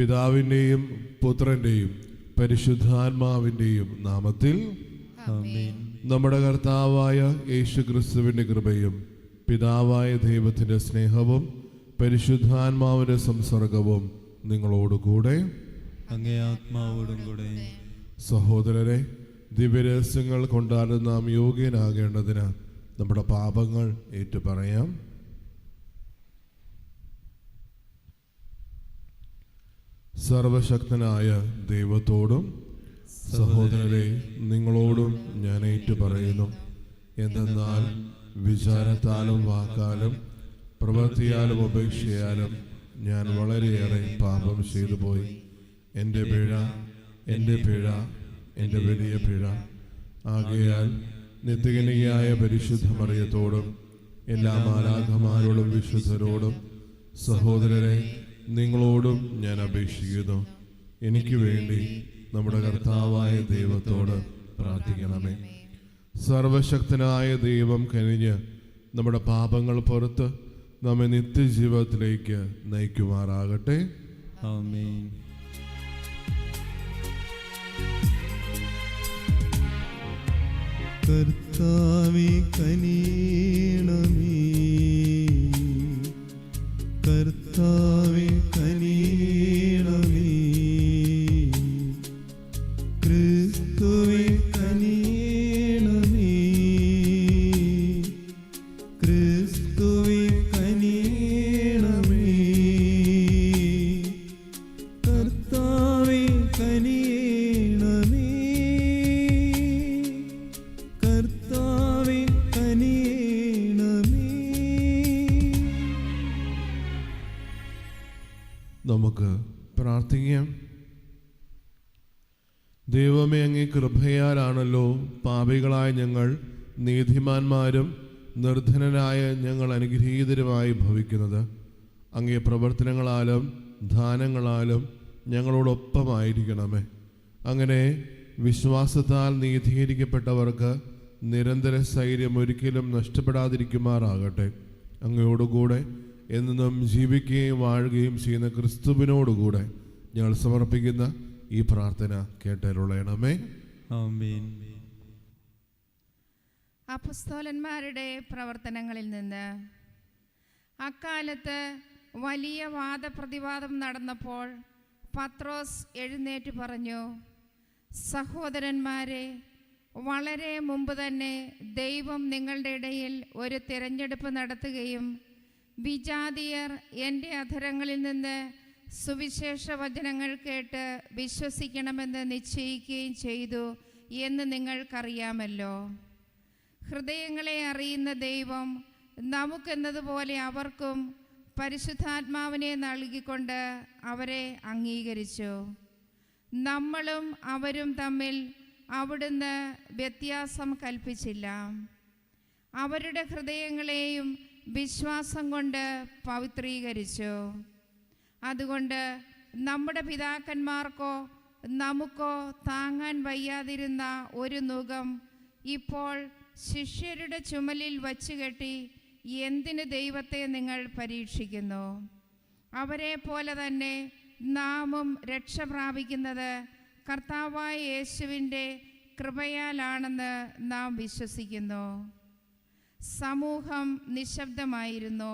പിതാവിൻ്റെയും പുത്രൻ്റെയും പരിശുദ്ധാത്മാവിൻ്റെയും നാമത്തിൽ ആമേൻ. നമ്മുടെ കർത്താവായ യേശുക്രിസ്തുവിൻ്റെ കൃപയും പിതാവായ ദൈവത്തിൻ്റെ സ്നേഹവും പരിശുദ്ധാത്മാവിൻ്റെ സംസർഗവും നിങ്ങളോടുകൂടെ അങ്ങേ ആത്മാവോടും കൂടെ. സഹോദരരെ, ദിവ്യരഹസ്യങ്ങൾ കൊണ്ടാലും നാം യോഗ്യനാകേണ്ടതിന് നമ്മുടെ പാപങ്ങൾ ഏറ്റുപറയാം. സർവശക്തനായ ദൈവത്തോടും സഹോദരരെ നിങ്ങളോടും ഞാൻ ഏറ്റുപറയുന്നു. എന്തെന്നാൽ വിചാരത്താലും വാക്കാലും പ്രവൃത്തിയാലും ഉപേക്ഷയാലും ഞാൻ വളരെയേറെ പാപം ചെയ്തു പോയി. എൻ്റെ പിഴ, എൻ്റെ വലിയ പിഴ. ആകയാൽ നിത്യകന്യകയായ പരിശുദ്ധ മറിയത്തോടും എല്ലാ മാലാഖമാരോടും വിശുദ്ധരോടും സഹോദരരെ നിങ്ങളോടും ഞാൻ അപേക്ഷിക്കുന്നു, എനിക്ക് വേണ്ടി നമ്മുടെ കർത്താവായ ദൈവത്തോട് പ്രാർത്ഥിക്കണമേ. സർവശക്തനായ ദൈവം കനിഞ്ഞ് നമ്മുടെ പാപങ്ങൾ പുറത്ത് നമ്മെ നിത്യജീവിതത്തിലേക്ക് നയിക്കുമാറാകട്ടെ. ആമേൻ. കർത്താവേ കനിയണമേ, കർത്താവേ കനിയണമേ, ക്രിസ്തുവേ കനിയണമേ, ക്രിസ്തുവേ കനിയണമേ, കർത്താവേ കനിയണമേ, കർത്താവേ കനിയണമേ. നമുക്ക് പ്രാർത്ഥിക്കാം. ദൈവമേ, അങ്ങേ കൃപയാലാണല്ലോ പാപികളായ ഞങ്ങൾ നീതിമാന്മാരും നിർധനരായ ഞങ്ങൾ അനുഗ്രഹീതരുമായി ഭവിക്കുന്നത്. അങ്ങേ പ്രവർത്തനങ്ങളാലും ദാനങ്ങളാലും ഞങ്ങളോടൊപ്പമായിരിക്കണമേ. അങ്ങനെ വിശ്വാസത്താൽ നീതീകരിക്കപ്പെട്ടവർക്ക് നിരന്തര സ്ഥൈര്യം ഒരിക്കലും നഷ്ടപ്പെടാതിരിക്കുമാറാകട്ടെ. അങ്ങയോടുകൂടെ എന്നും ജീവിക്കുകയും വാഴുകയും ചെയ്യുന്ന ക്രിസ്തുവിനോടുകൂടെ ഞങ്ങൾ സമർപ്പിക്കുന്ന ഈ പ്രാർത്ഥന കേട്ടരുളയണമേ. ആമേൻ. അപ്പസ്തോലന്മാരുടെ പ്രവർത്തനങ്ങളിൽ നിന്ന് അക്കാലത്ത് വലിയ വാദപ്രതിവാദം നടന്നപ്പോൾ പത്രോസ് എഴുന്നേറ്റ് പറഞ്ഞു, സഹോദരന്മാരെ, വളരെ മുമ്പ് തന്നെ ദൈവം നിങ്ങളുടെ ഇടയിൽ ഒരു തിരഞ്ഞെടുപ്പ് നടത്തുകയും വിജാതിയർ എൻ്റെ അധരങ്ങളിൽ നിന്ന് സുവിശേഷ വചനങ്ങൾ കേട്ട് വിശ്വസിക്കണമെന്ന് നിശ്ചയിക്കുകയും ചെയ്തു എന്ന് നിങ്ങൾക്കറിയാമല്ലോ. ഹൃദയങ്ങളെ അറിയുന്ന ദൈവം നമുക്കെന്നതുപോലെ അവർക്കും പരിശുദ്ധാത്മാവിനെ നൽകിക്കൊണ്ട് അവരെ അംഗീകരിച്ചു. നമ്മളും അവരും തമ്മിൽ അവിടുന്ന് വ്യത്യാസം കൽപ്പിച്ചില്ല. അവരുടെ ഹൃദയങ്ങളെയും വിശ്വാസം കൊണ്ട് പവിത്രീകരിച്ചു. അതുകൊണ്ട് നമ്മുടെ പിതാക്കന്മാർക്കോ നമുക്കോ താങ്ങാൻ വയ്യാതിരുന്ന ഒരു നുകം ഇപ്പോൾ ശിഷ്യരുടെ ചുമലിൽ വച്ചുകെട്ടി എന്തിന് ദൈവത്തെ നിങ്ങൾ പരീക്ഷിക്കുന്നു? അവരെ പോലെ തന്നെ നാമും രക്ഷ പ്രാപിക്കുന്നത് കർത്താവായ യേശുവിൻ്റെ കൃപയാലാണെന്ന് നാം വിശ്വസിക്കുന്നു. സമൂഹം നിശബ്ദമായിരുന്നു.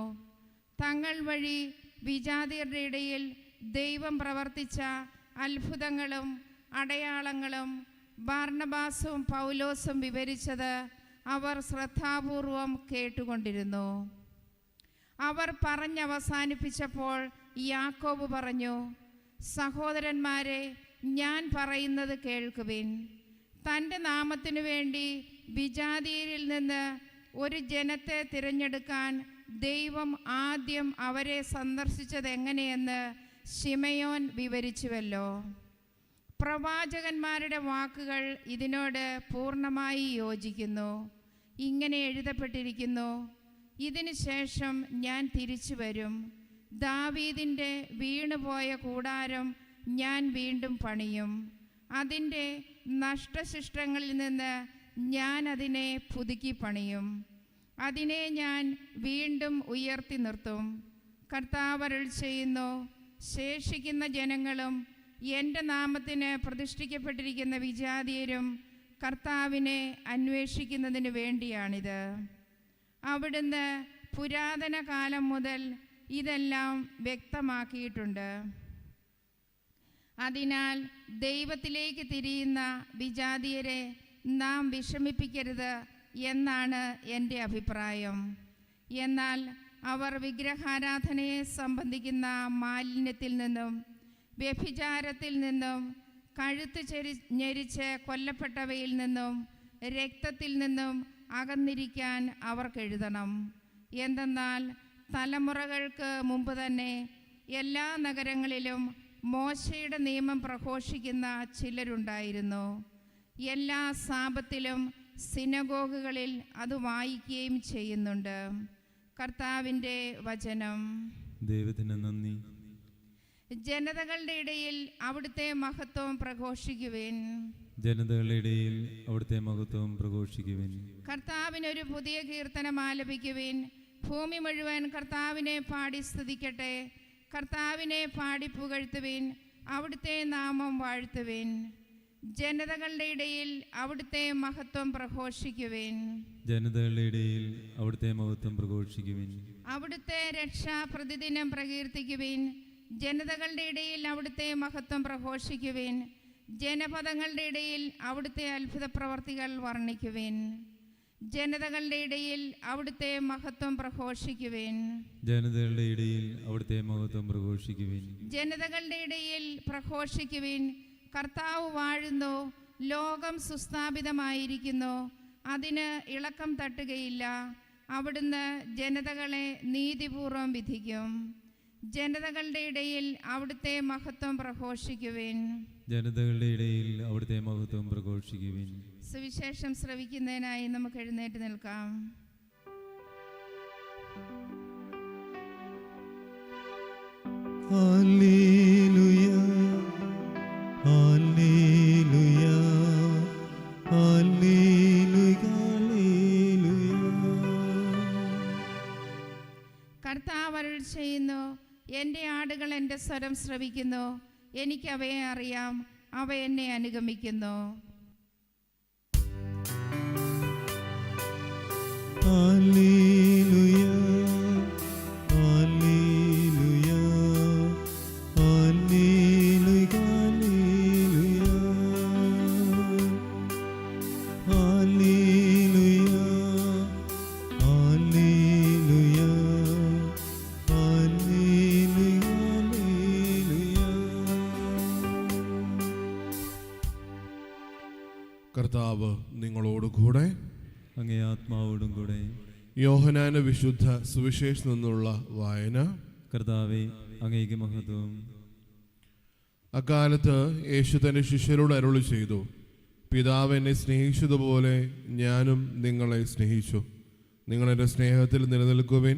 തങ്ങൾ വഴി വിജാതിയരുടെ ഇടയിൽ ദൈവം പ്രവർത്തിച്ച അത്ഭുതങ്ങളും അടയാളങ്ങളും ബാർണബാസും പൗലോസും വിവരിച്ചത് അവർ ശ്രദ്ധാപൂർവം കേട്ടുകൊണ്ടിരുന്നു. അവർ പറഞ്ഞവസാനിപ്പിച്ചപ്പോൾ യാക്കോബ് പറഞ്ഞു, സഹോദരന്മാരെ, ഞാൻ പറയുന്നത് കേൾക്കുവിൻ. തൻ്റെ നാമത്തിനു വേണ്ടി വിജാതിയരിൽ നിന്ന് ഒരു ജനത്തെ തിരഞ്ഞെടുക്കാൻ ദൈവം ആദ്യം അവരെ സന്ദർശിച്ചത് എങ്ങനെയെന്ന് ശിമയോൻ വിവരിച്ചുവല്ലോ. പ്രവാചകന്മാരുടെ വാക്കുകൾ ഇതിനോട് പൂർണ്ണമായി യോജിക്കുന്നു. ഇങ്ങനെ എഴുതപ്പെട്ടിരിക്കുന്നു, ഇതിനു ശേഷം ഞാൻ തിരിച്ചു വരും, ദാവീദിൻ്റെ വീണുപോയ കൂടാരം ഞാൻ വീണ്ടും പണിയും, അതിൻ്റെ നഷ്ടശിഷ്ടങ്ങളിൽ നിന്ന് ഞാൻ അതിനെ പുതുക്കി പണിയും, അതിനെ ഞാൻ വീണ്ടും ഉയർത്തി നിർത്തും. കർത്താവ് അരുൾ ചെയ്യുന്നു, ശേഷിക്കുന്ന ജനങ്ങളും എൻ്റെ നാമത്തിന് പ്രതിഷ്ഠിക്കപ്പെട്ടിരിക്കുന്ന വിജാതീയരും കർത്താവിനെ അന്വേഷിക്കുന്നതിന് വേണ്ടിയാണിത്. അവിടുന്ന് പുരാതന കാലം മുതൽ ഇതെല്ലാം വ്യക്തമാക്കിയിട്ടുണ്ട്. അതിനാൽ ദൈവത്തിലേക്ക് തിരിയുന്ന വിജാതീയരെ നാം വിഷമിപ്പിക്കരുത് എന്നാണ് എൻ്റെ അഭിപ്രായം. എന്നാൽ അവർ വിഗ്രഹാരാധനയെ സംബന്ധിക്കുന്ന മാലിന്യത്തിൽ നിന്നും വ്യഭിചാരത്തിൽ നിന്നും കഴുത്ത് ഞെരിച്ച് കൊല്ലപ്പെട്ടവയിൽ നിന്നും രക്തത്തിൽ നിന്നും അകന്നിരിക്കാൻ അവർക്കെഴുതണം. എന്തെന്നാൽ തലമുറകൾക്ക് മുമ്പ് തന്നെ എല്ലാ നഗരങ്ങളിലും മോശയുടെ നിയമം പ്രഘോഷിക്കുന്ന ചിലരുണ്ടായിരുന്നു. എല്ലാ സാപത്തിലും സിനഗോഗുകളിൽ അത് വായിക്കുകയും ചെയ്യുന്നുണ്ട്. കർത്താവിൻ്റെ വചനം. ദൈവത്തിന് നന്ദി. ജനതകളുടെ ഇടയിൽ അവിടുത്തെ മഹത്വം പ്രഘോഷിക്കുവിൻ. ജനതകളുടെ ഇടയിൽ അവിടുത്തെ മഹത്വം പ്രഘോഷിക്കുവിൻ. കർത്താവിനൊരു പുതിയ കീർത്തനം ആലപിക്കുവിൻ. ഭൂമി മുഴുവൻ കർത്താവിനെ പാടി സ്തുതിക്കട്ടെ. കർത്താവിനെ പാടി പുകഴ്ത്തുവിൻ. അവിടുത്തെ നാമം വാഴ്ത്തുവിൻ. ജനതകളുടെ ഇടയിൽ അവിടുത്തെ മഹത്വം പ്രഘോഷിക്കുവിൻ. ജനതകളുടെ ഇടയിൽ അവിടുത്തെ മഹത്വം പ്രഘോഷിക്കുവിൻ. അവിടുത്തെ രക്ഷ പ്രതിദിനം പ്രകീർത്തിക്കുവിൻ. ജനതകളുടെ ഇടയിൽ അവിടുത്തെ മഹത്വം പ്രഘോഷിക്കുവിൻ. ജനപദങ്ങളുടെ ഇടയിൽ അവിടുത്തെ അത്ഭുത പ്രവർത്തികൾ വർണ്ണിക്കുവിൻ. ജനതകളുടെ ഇടയിൽ അവിടുത്തെ മഹത്വം പ്രഘോഷിക്കുവിൻ. ജനതകളുടെ ഇടയിൽ അവിടുത്തെ മഹത്വം പ്രഘോഷിക്കുവിൻ. ജനതകളുടെ ഇടയിൽ പ്രഘോഷിക്കുവിൻ. കർത്താവ് വാഴുന്നു. ലോകം സുസ്ഥാപിതമായിരിക്കുന്നു. അതിന് ഇളക്കം തട്ടുകയില്ല. അവിടുന്ന് ജനതകളെ നീതിപൂർവം വിധിക്കും. ജനതകളുടെ ഇടയിൽ അവിടുത്തെ മഹത്വം പ്രഘോഷിക്കുവിൻ. ജനതകളുടെ ഇടയിൽ അവിടുത്തെ മഹത്വം പ്രഘോഷിക്കുവിൻ. സുവിശേഷം ശ്രവിക്കുന്നതിനായി നമുക്ക് എഴുന്നേറ്റ് നിൽക്കാം. ഹല്ലേലൂയ, ഹല്ലേലൂയ, ഹല്ലേലൂയ, ഹല്ലേലൂയ. കർത്താവ് അരുൾ ചെയ്യുന്നു, എൻ്റെ ആടുകൾ എൻ്റെ സ്വരം ശ്രവിക്കുന്നു. എനിക്ക് അവയെ അറിയാം. അവ എന്നെ അനുഗമിക്കുന്നു. ഹല്ലേലൂയ, ഹല്ലേലൂയ, ഹല്ലേലൂയ, ഹല്ലേലൂയ, ഹല്ലേലൂയ, ഹല്ലേലൂയ, ഹല്ലേലൂയ, ഹല്ലേലൂയ. കർത്താവ് നിങ്ങളോട് കൂടെ. അങ്ങേ ആത്മാവോടും കൂടെ. യോഹന്നാന്റെ വിശുദ്ധ സുവിശേഷത്തിൽ നിന്നുള്ള വായന. കർത്താവേ, അങ്ങേക്ക് മഹത്വം. അക്കാലത്ത് യേശു തൻ്റെ ശിഷ്യരോട് അരുളി ചെയ്തു, പിതാവ് എന്നെ സ്നേഹിച്ചതുപോലെ ഞാനും നിങ്ങളെ സ്നേഹിച്ചു. നിങ്ങൾ എൻ്റെ സ്നേഹത്തിൽ നിലനിൽക്കുവിൻ.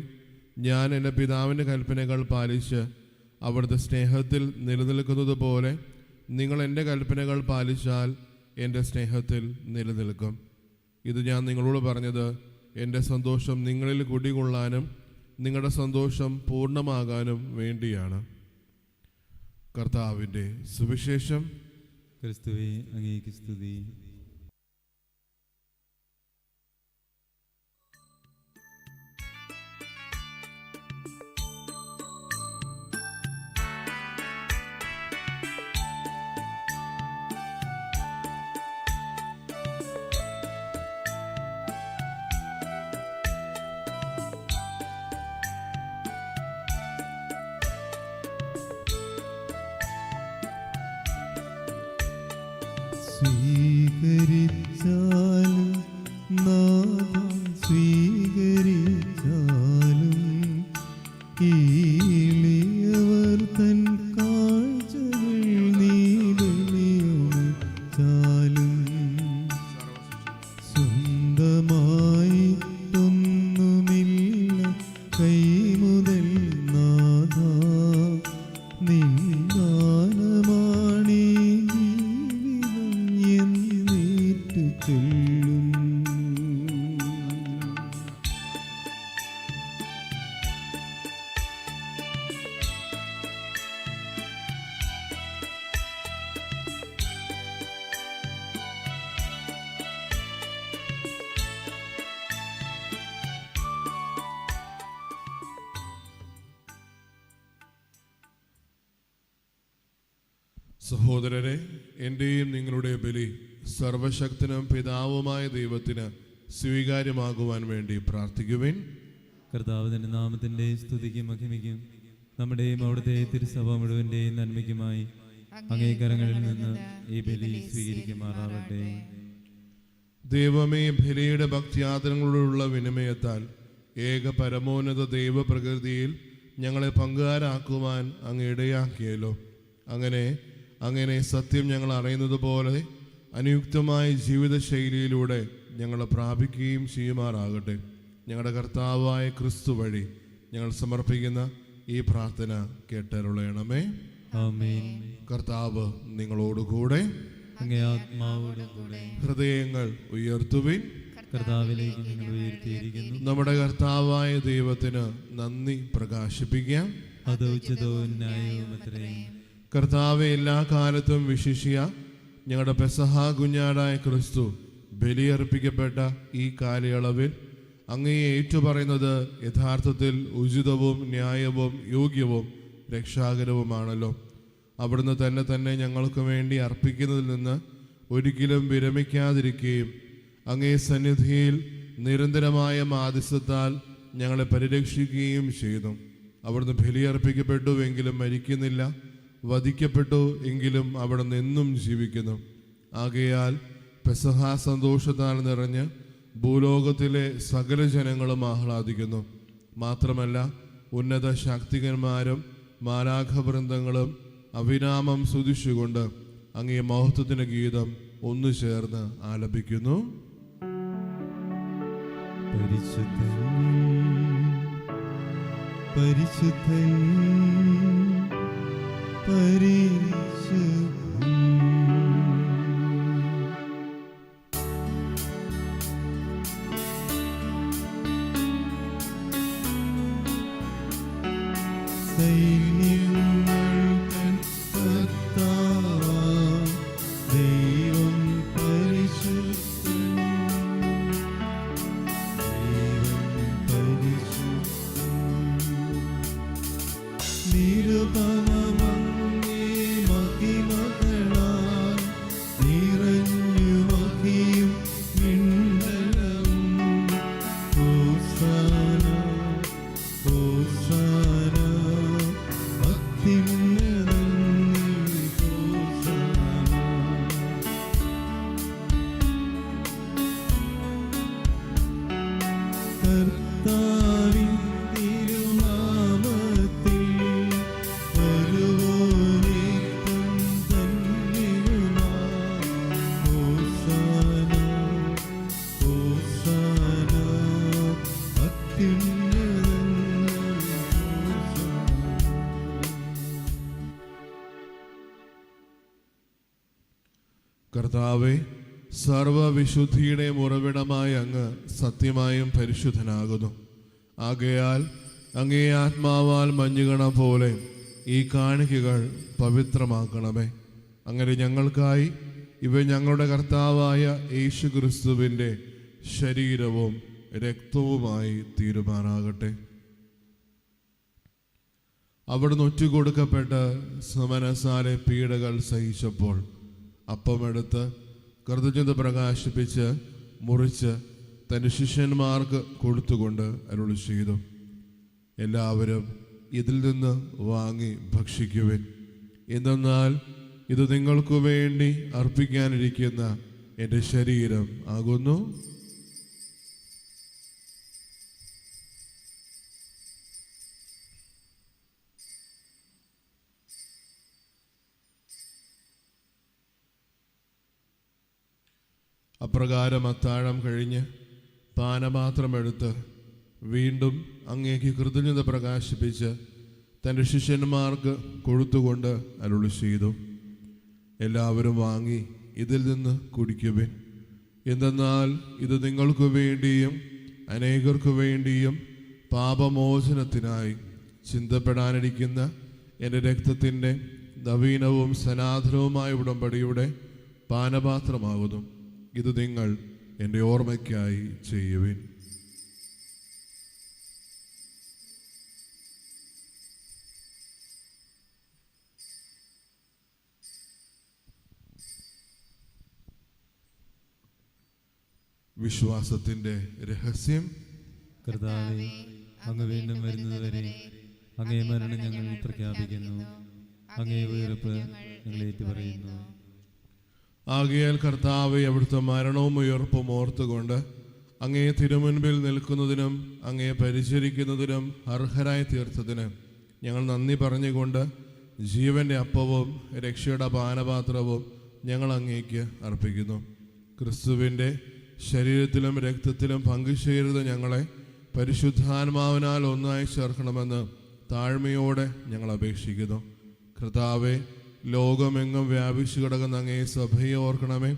ഞാൻ എൻ്റെ പിതാവിൻ്റെ കൽപ്പനകൾ പാലിച്ച് അവിടുത്തെ സ്നേഹത്തിൽ നിലനിൽക്കുന്നത് പോലെ നിങ്ങൾ എൻ്റെ കൽപ്പനകൾ പാലിച്ചാൽ എൻ്റെ സ്നേഹത്തിൽ നിലനിൽക്കും. ഇത് ഞാൻ നിങ്ങളോട് പറഞ്ഞത് എൻ്റെ സന്തോഷം നിങ്ങളിൽ കുടികൊള്ളാനും നിങ്ങളുടെ സന്തോഷം പൂർണ്ണമാകാനും വേണ്ടിയാണ്. കർത്താവിൻ്റെ സുവിശേഷം. ക്രിസ്തുവേ, അങ്ങേക്ക് സ്തുതി. സ്വീകരിച്ചാലും നാഥൻ സ്വീകരിച്ചാലും എളിയവർ തൻ കാഴ്ചകൾ നീ വെളിയൊഴിച്ചാലും സ്വന്തമായിട്ടൊന്നുമില്ല കൈമുതൽ നാഥ നിന്ദാനമാണീ ജീവിതം എന്നേറ്റു ചൊല്ലും. സഹോദരരെ, എൻ്റെയും നിങ്ങളുടെ ബലി സർവശക്തനും പിതാവുമായ ദൈവത്തിന് സ്വീകാര്യമാകുവാൻ വേണ്ടി പ്രാർത്ഥിക്കുവിൻ. കർത്താവ് തന്റെ നാമത്തിന്റെ സ്തുതിക്കും മഹിമയ്ക്കും നമ്മുടെയും അവിടുത്തെ തിരുസഭ മുഴുവന്റെയും നന്മയ്ക്കുമായി അങ്ങേ കരങ്ങളിൽ നിന്ന് ഈ ബലി സ്വീകരിക്കുമാറാകട്ടെ. ദൈവമേ, ബലിയുടെ ഭക്തിയാദരങ്ങളോടുള്ള വിനിമയത്താൽ ഏക പരമോന്നത ദൈവപ്രകൃതിയിൽ ഞങ്ങളെ പങ്കുകാരാക്കുവാൻ അങ്ങ് ഇടയാക്കിയല്ലോ. അങ്ങനെ സത്യം ഞങ്ങൾ അറിയുന്നത് പോലെ അനുയുക്തമായ ജീവിതശൈലിയിലൂടെ ഞങ്ങൾ പ്രാപിക്കുകയും ചെയ്യുമാറാകട്ടെ. ഞങ്ങളുടെ കർത്താവായ ക്രിസ്തു വഴി ഞങ്ങൾ സമർപ്പിക്കുന്ന ഈ പ്രാർത്ഥന കേട്ടരുളയണമേ. ആമേൻ. കർത്താവ് നിങ്ങളോടുകൂടെ, അങ്ങേ ആത്മാവോടുകൂടെ. ഹൃദയങ്ങൾ ഉയർത്തുവിൻ. കർത്താവിലേക്ക് നിങ്ങൾ ഉയർത്തിയിരിക്കുന്നു. നമ്മുടെ കർത്താവായ ദൈവത്തിന് നന്ദി പ്രകാശിപ്പിക്കാം. അത് ഉചിതവും ന്യായവും അത്രയും. കർത്താവെ, എല്ലാ കാലത്തും വിശിഷ്യ ഞങ്ങളുടെ പെസഹ കുഞ്ഞാടായ ക്രിസ്തു ബലിയർപ്പിക്കപ്പെട്ട ഈ കാലയളവിൽ അങ്ങയെ ഏറ്റുപറയുന്നത് യഥാർത്ഥത്തിൽ ഉചിതവും ന്യായവും യോഗ്യവും രക്ഷാകരവുമാണല്ലോ. അവിടുന്ന് തന്നെ ഞങ്ങൾക്ക് വേണ്ടി അർപ്പിക്കുന്നതിൽ നിന്ന് ഒരിക്കലും വിരമിക്കാതിരിക്കുകയും അങ്ങേ സന്നിധിയിൽ നിരന്തരമായ മാധ്യസ്ഥത്താൽ ഞങ്ങളെ പരിരക്ഷിക്കുകയും ചെയ്തു. അവിടുന്ന് ബലിയർപ്പിക്കപ്പെട്ടുവെങ്കിലും മരിക്കുന്നില്ല, വധിക്കപ്പെട്ടു എങ്കിലും അവിടുന്ന് എന്നും ജീവിക്കുന്നു. ആകയാൽ പെസഹ സന്തോഷത്താൽ നിറഞ്ഞ് ഭൂലോകത്തിലെ സകല ജനങ്ങളും ആഹ്ലാദിക്കുന്നു. മാത്രമല്ല, ഉന്നത ശാക്തികന്മാരും മാലാഖവൃന്ദങ്ങളും അവിരാമം സ്തുതിച്ചുകൊണ്ട് അങ്ങേ മഹത്വത്തിന്റെ ഗീതം ഒന്നു ചേർന്ന് ആലപിക്കുന്നു. പരിശുദ്ധൻ പരിശുദ്ധൻ പരിശുദ്ധൻ. സൈന്യങ്ങൾക്കൻ കർത്താവാം ദൈവം പരിശുദ്ധൻ, ദൈവം പരിശുദ്ധൻ. നിരുപമമങ്ങേ മഹിമകളാൽ നിറഞ്ഞു മഹിയും മിന്നലവും. ഹോസാന ഹോസാന അത്യുന്നതങ്ങളിൽ ഹോസാന. കർത്താവിൻ തിരുനാമത്തിൽ വരുവോനേറ്റം ധന്യനാം. ഹോസാന ഹോസാന അത്യുന്നതങ്ങളിൽ ഹോസാന. കർത്താവെ, സർവവിശുദ്ധിയുടെ ഉറവിടമായ അങ്ങ് സത്യമായും പരിശുദ്ധനാകുന്നു. ആകയാൽ അങ്ങേ ആത്മാവാൽ മഞ്ഞുകണ പോലെ ഈ കാണിക്കകൾ പവിത്രമാക്കണമേ. അങ്ങനെ ഞങ്ങൾക്കായി ഇവ ഞങ്ങളുടെ കർത്താവായ യേശു ക്രിസ്തുവിൻ്റെ ശരീരവും രക്തവുമായി തീരുമാനാകട്ടെ. അവിടുന്ന് ഒറ്റുകൊടുക്കപ്പെട്ട് സമനസാലെ പീഡകൾ സഹിച്ചപ്പോൾ അപ്പമെടുത്ത് കൃതജ്ഞത പ്രകാശിപ്പിച്ച് മുറിച്ച് തൻ്റെ ശിഷ്യന്മാർക്ക് കൊടുത്തുകൊണ്ട് അരുളി ചെയ്തു, എല്ലാവരും ഇതിൽ നിന്ന് വാങ്ങി ഭക്ഷിക്കുവിൻ. എന്തെന്നാൽ ഇത് നിങ്ങൾക്ക് വേണ്ടി അർപ്പിക്കാനിരിക്കുന്ന എൻ്റെ ശരീരം ആകുന്നു. അപ്രകാരം അത്താഴം കഴിഞ്ഞ് പാനപാത്രമെടുത്ത് വീണ്ടും അങ്ങേക്ക് കൃതജ്ഞത പ്രകാശിപ്പിച്ച് തൻ്റെ ശിഷ്യന്മാർക്ക് കൊടുത്തുകൊണ്ട് അരുളി ചെയ്തു, എല്ലാവരും വാങ്ങി ഇതിൽ നിന്ന് കുടിക്കുവിൻ. എന്തെന്നാൽ ഇത് നിങ്ങൾക്ക് വേണ്ടിയും അനേകർക്കു വേണ്ടിയും പാപമോചനത്തിനായി ചിന്തപ്പെടാനിരിക്കുന്ന എൻ്റെ രക്തത്തിൻ്റെ നവീനവും സനാതനവുമായ ഉടമ്പടിയുടെ പാനപാത്രമാകുന്നു. ഇത് നിങ്ങൾ എൻ്റെ ഓർമ്മയ്ക്കായി ചെയ്യുവിൻ. വിശ്വാസത്തിൻ്റെ രഹസ്യം. കർത്താവേ, അങ്ങ് വീണ്ടും വരുന്നതുവരെ അങ്ങേ മരണം ഞങ്ങൾ പ്രഖ്യാപിക്കുന്നു, അങ്ങേ ഉയർപ്പ് ഞങ്ങൾ ഏറ്റുപറയുന്നു. ആകയാൽ കർത്താവെ, അവിടുത്തെ മരണവും ഉയർപ്പും ഓർത്തുകൊണ്ട് അങ്ങേ തിരുമുൻപിൽ നിൽക്കുന്നതിനും അങ്ങേ പരിചരിക്കുന്നതിനും അർഹരായി തീർത്തതിന് ഞങ്ങൾ നന്ദി പറഞ്ഞുകൊണ്ട് ജീവൻ്റെ അപ്പവും രക്ഷയുടെ പാനപാത്രവും ഞങ്ങൾ അങ്ങേക്ക് അർപ്പിക്കുന്നു. ക്രിസ്തുവിൻ്റെ ശരീരത്തിലും രക്തത്തിലും പങ്കുചേരുന്ന ഞങ്ങളെ പരിശുദ്ധാത്മാവിനാൽ ഒന്നായി ചേർക്കണമെന്ന് താഴ്മയോടെ ഞങ്ങൾ അപേക്ഷിക്കുന്നു. കർത്താവെ, ലോകമെങ്ങും വ്യാപിച്ചു കിടക്കുന്ന അങ്ങേ സഭയെ ഓർക്കണമേ.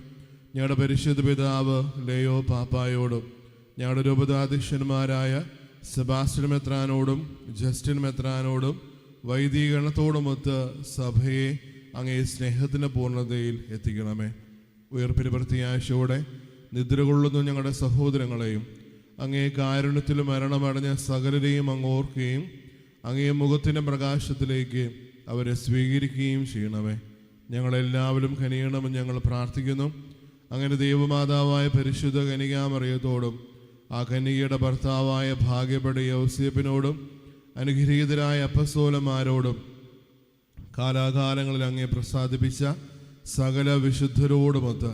ഞങ്ങളുടെ പരിശുദ്ധ പിതാവ് ലേയോ പാപ്പായോടും ഞങ്ങളുടെ രൂപതാധ്യക്ഷന്മാരായ സെബാസ്റ്റ്യൻ മെത്രാനോടും ജസ്റ്റിൻ മെത്രാനോടും വൈദികരണത്തോടുമൊത്ത് സഭയെ അങ്ങേ സ്നേഹത്തിൻ്റെ പൂർണ്ണതയിൽ എത്തിക്കണമേ. ഉയർപ്പിന് പ്രത്യാശയോടെ നിദ്ര കൊള്ളുന്ന ഞങ്ങളുടെ സഹോദരങ്ങളെയും അങ്ങേ കാരുണ്യത്തിൽ മരണമടഞ്ഞ സകലരെയും അങ്ങ് ഓർക്കുകയും അങ്ങേ മുഖത്തിൻ്റെ പ്രകാശത്തിലേക്ക് അവരെ സ്വീകരിക്കുകയും ചെയ്യണമേ. ഞങ്ങളെല്ലാവരും കനിയണമെന്ന് ഞങ്ങൾ പ്രാർത്ഥിക്കുന്നു. അങ്ങനെ ദൈവമാതാവായ പരിശുദ്ധ കന്യകാമറിയത്തോടും ആ കന്യകയുടെ ഭർത്താവായ ഭാഗ്യപ്പെട്ട യൗസേപ്പിനോടും അനുഗ്രഹീതരായ അപ്പസ്തോലന്മാരോടും കാലാകാലങ്ങളിൽ അങ്ങേ പ്രസാദിപ്പിച്ച സകല വിശുദ്ധരോടുമൊത്ത്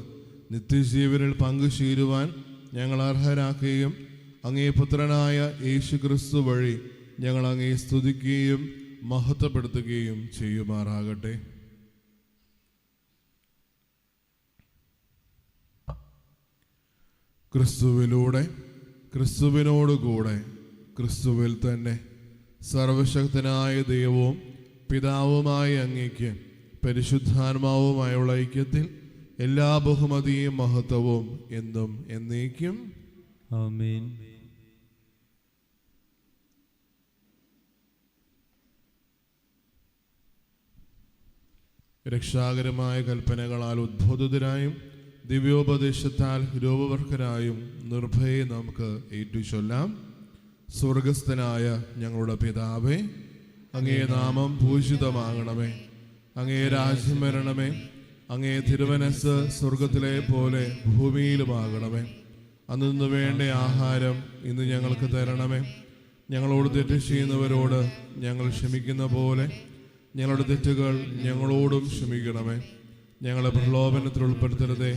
നിത്യജീവനിൽ പങ്കുചേരുവാൻ ഞങ്ങൾ അർഹരാക്കുകയും അങ്ങേ പുത്രനായ യേശു ക്രിസ്തു വഴി ഞങ്ങൾ അങ്ങേ സ്തുതിക്കുകയും മഹത്വപ്പെടുത്തുകയും ചെയ്യുമാറാകട്ടെ. ക്രിസ്തുവിലൂടെ, ക്രിസ്തുവിനോടുകൂടെ, ക്രിസ്തുവിൽ തന്നെ സർവശക്തനായ ദൈവവും പിതാവുമായ അങ്ങേക്ക് പരിശുദ്ധാത്മാവുമായുള്ള ഐക്യത്തിൽ എല്ലാ ബഹുമതിയും മഹത്വവും എന്നും എന്നേക്കും ആമേൻ. രക്ഷാകരമായ കൽപ്പനകളാൽ ഉദ്ബോധിതരായും ദിവ്യോപദേശത്താൽ രൂപവർക്കരായും നിർഭയെ നമുക്ക് ഏറ്റുചൊല്ലാം. സ്വർഗസ്ഥനായ ഞങ്ങളുടെ പിതാവേ, അങ്ങേ നാമം പൂജിതമാകണമേ. അങ്ങേ രാജ്യം വരണമേ. അങ്ങേ തിരുമനസ്സ് സ്വർഗത്തിലെ പോലെ ഭൂമിയിലുമാകണമേ. അന്നു വേണ്ട ആഹാരം ഇന്ന് ഞങ്ങൾക്ക് തരണമേ. ഞങ്ങളോട് തെറ്റ് ചെയ്യുന്നവരോട് ഞങ്ങൾ ക്ഷമിക്കുന്ന പോലെ ഞങ്ങളുടെ തെറ്റുകൾ ഞങ്ങളോടും ക്ഷമിക്കണമേ. ഞങ്ങളെ പ്രലോഭനത്തിൽ ഉൾപ്പെടുത്തരുതേ,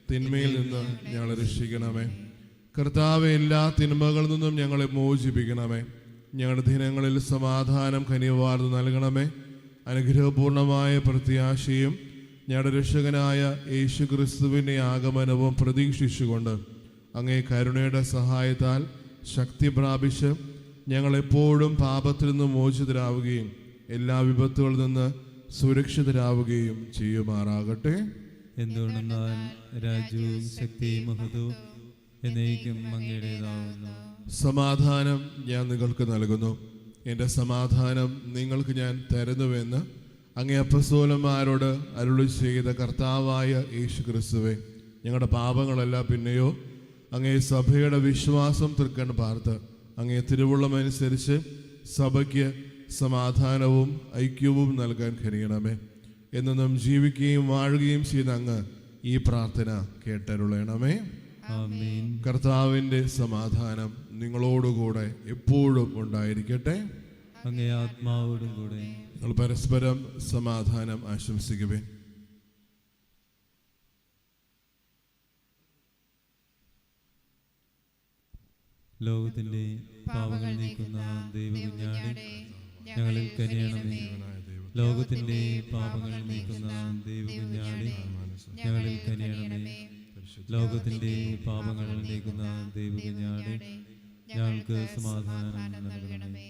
തിന്മയിൽ നിന്ന് ഞങ്ങളെ രക്ഷിക്കണമേ. കർത്താവെ, എല്ലാ തിന്മകളിൽ നിന്നും ഞങ്ങളെ മോചിപ്പിക്കണമേ. ഞങ്ങളുടെ ദിനങ്ങളിൽ സമാധാനം കനിവാർന്ന് നൽകണമേ. അനുഗ്രഹപൂർണമായ പ്രത്യാശയും ഞങ്ങളുടെ രക്ഷകനായ യേശു ക്രിസ്തുവിൻ്റെ ആഗമനവും പ്രതീക്ഷിച്ചുകൊണ്ട് അങ്ങേ കരുണയുടെ സഹായത്താൽ ശക്തി പ്രാപിച്ച് ഞങ്ങളെപ്പോഴും പാപത്തിൽ നിന്ന് മോചിതരാവുകയും എല്ലാ വിപത്തുകളിൽ നിന്ന് സുരക്ഷിതരാവുകയും ചെയ്യുമാറാകട്ടെ. എന്തുകൊണ്ടെന്നാൽ രാജ്യവും ശക്തിയും മഹത്വവും എന്നേക്കും അങ്ങയുടേതാവുന്നു. സമാധാനം ഞാൻ നിങ്ങൾക്ക് നൽകുന്നു, എൻ്റെ സമാധാനം നിങ്ങൾക്ക് ഞാൻ തരുന്നുവെന്ന് അങ്ങേ അപ്പസ്തോലന്മാരോട് അരുളി ചെയ്ത കർത്താവായ യേശു ക്രിസ്തുവേ, ഞങ്ങളുടെ പാപങ്ങളല്ല പിന്നെയോ അങ്ങേ സഭയുടെ വിശ്വാസം തൃക്കൺ പാർത്ത് അങ്ങേ തിരുവുള്ളമനുസരിച്ച് സഭയ്ക്ക് സമാധാനവും ഐക്യവും നൽകാൻ കഴിയണമേ. എന്നും ജീവിക്കുകയും വാഴുകയും ചെയ്ത അങ്ങ് ഈ പ്രാർത്ഥന കേട്ടരുളണമേ. ആമേൻ. കർത്താവിൻ്റെ സമാധാനം നിങ്ങളോടുകൂടെ എപ്പോഴും ഉണ്ടായിരിക്കട്ടെ. അങ്ങേ ആത്മാവോടും കൂടെ. നിങ്ങൾ പരസ്പരം സമാധാനം ആശംസിക്കുവിൻ. ലോകത്തിന്റെ പാപങ്ങൾ നീക്കുന്ന ദൈവകുഞ്ഞാടേ, ഞങ്ങളിൽ കനിയണമേ. ലോകത്തിന്റെ പാപങ്ങൾ നീക്കുന്ന ദൈവകുഞ്ഞാടേ, ഞങ്ങളിൽ കനിയണമേ. ലോകത്തിന്റെ പാപങ്ങൾ നീക്കുന്ന ദൈവകുഞ്ഞാടേ, ഞങ്ങൾക്ക് സമാധാനം നൽകണമേ.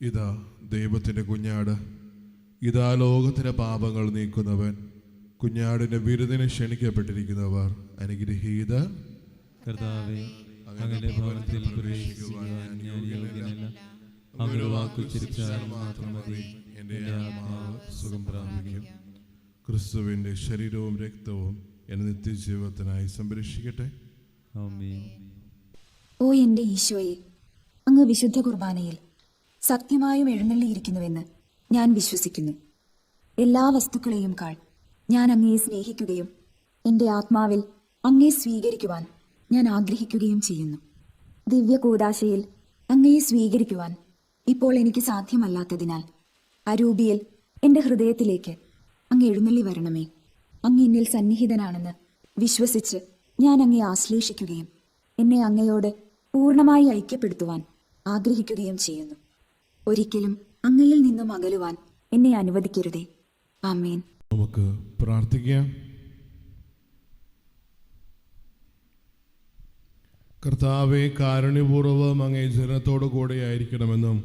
ഇതാ ദൈവത്തിൻ്റെ കുഞ്ഞാട്, ഇതാ ലോകത്തിൻ്റെ പാപങ്ങൾ നീക്കുന്നവൻ. കുഞ്ഞാടിൻ്റെ വിരുന്നിന് ക്ഷണിക്കപ്പെട്ടിരിക്കുന്നവർ അനുഗ്രഹീതർ. കർത്താവേ, അങ്ങയുടെ ഭവനത്തിൽ പ്രവേശിക്കുവാൻ ഞാൻ യോഗ്യനല്ല. അങ്ങയുടെ വാക്കുച്ചരിച്ചാൽ മാത്രം മതി, എൻ്റെ ആത്മാവ് സുഖം പ്രാപിക്കും. ക്രിസ്തുവിൻ്റെ ശരീരവും രക്തവും എന്നെ നിത്യജീവിതത്തിനായി സംരക്ഷിക്കട്ടെ. ആമേൻ. ഓ എൻ്റെ ഈശോയെ, അങ്ങ് വിശുദ്ധ കുർബാനയിൽ സത്യമായും എഴുന്നള്ളിയിരിക്കുന്നുവെന്ന് ഞാൻ വിശ്വസിക്കുന്നു. എല്ലാ വസ്തുക്കളെയും കാൾ ഞാൻ അങ്ങയെ സ്നേഹിക്കുകയും എൻ്റെ ആത്മാവിൽ അങ്ങയെ സ്വീകരിക്കുവാൻ ഞാൻ ആഗ്രഹിക്കുകയും ചെയ്യുന്നു. ദിവ്യ കൂദാശയിൽ അങ്ങയെ സ്വീകരിക്കുവാൻ ഇപ്പോൾ എനിക്ക് സാധ്യമല്ലാത്തതിനാൽ അരൂപിയിൽ എൻ്റെ ഹൃദയത്തിലേക്ക് അങ്ങ് എഴുന്നള്ളി വരണമേ. അങ്ങ് എന്നിൽ സന്നിഹിതനാണെന്ന് വിശ്വസിച്ച് ഞാൻ അങ്ങയെ ആശ്ലേഷിക്കുകയും എന്നെ അങ്ങയോട് പൂർണ്ണമായി ഐക്യപ്പെടുത്തുവാൻ ആഗ്രഹിക്കുകയും ചെയ്യുന്നു. ഒരിക്കലും അങ്ങയിൽ നിന്നും അകലുവാൻ എന്നെ അനുവദിക്കരുതേ. ആമേൻ. നമുക്ക് പ്രാർത്ഥിക്കാം. കർത്താവെ, കാരുണ്യപൂർവ്വം അങ്ങേ ജനത്തോടു കൂടെയായിരിക്കണമെന്നും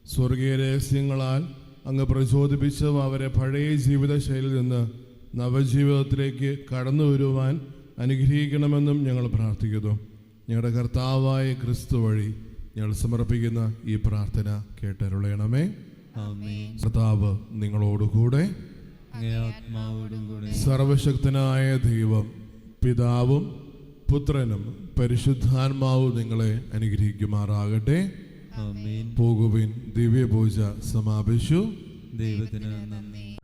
സ്വർഗീയ രഹസ്യങ്ങളാൽ അങ്ങ് പ്രചോദിപ്പിച്ചവ അവരെ പഴയ ജീവിതശൈലിയിൽ നിന്ന് നവജീവിതത്തിലേക്ക് കടന്നു വരുവാൻ അനുഗ്രഹിക്കണമെന്നും ഞങ്ങൾ പ്രാർത്ഥിക്കുന്നു. ഞങ്ങളുടെ കർത്താവായ ക്രിസ്തു വഴി ഞങ്ങൾ സമർപ്പിക്കുന്ന ഈ പ്രാർത്ഥന കേട്ടരുളയണമേ. ആമേൻ. കർത്താവ് നിങ്ങളോടുകൂടെ. അങ്ങേ ആത്മാവോടും കൂടെ. സർവശക്തനായ ദൈവം പിതാവും പുത്രനും പരിശുദ്ധാത്മാവും നിങ്ങളെ അനുഗ്രഹിക്കുമാറാകട്ടെ. ആമേൻ. പോകുവിൻ. ദിവ്യപൂജ സമാപിച്ചു. ദൈവത്തിന് നന്ദി.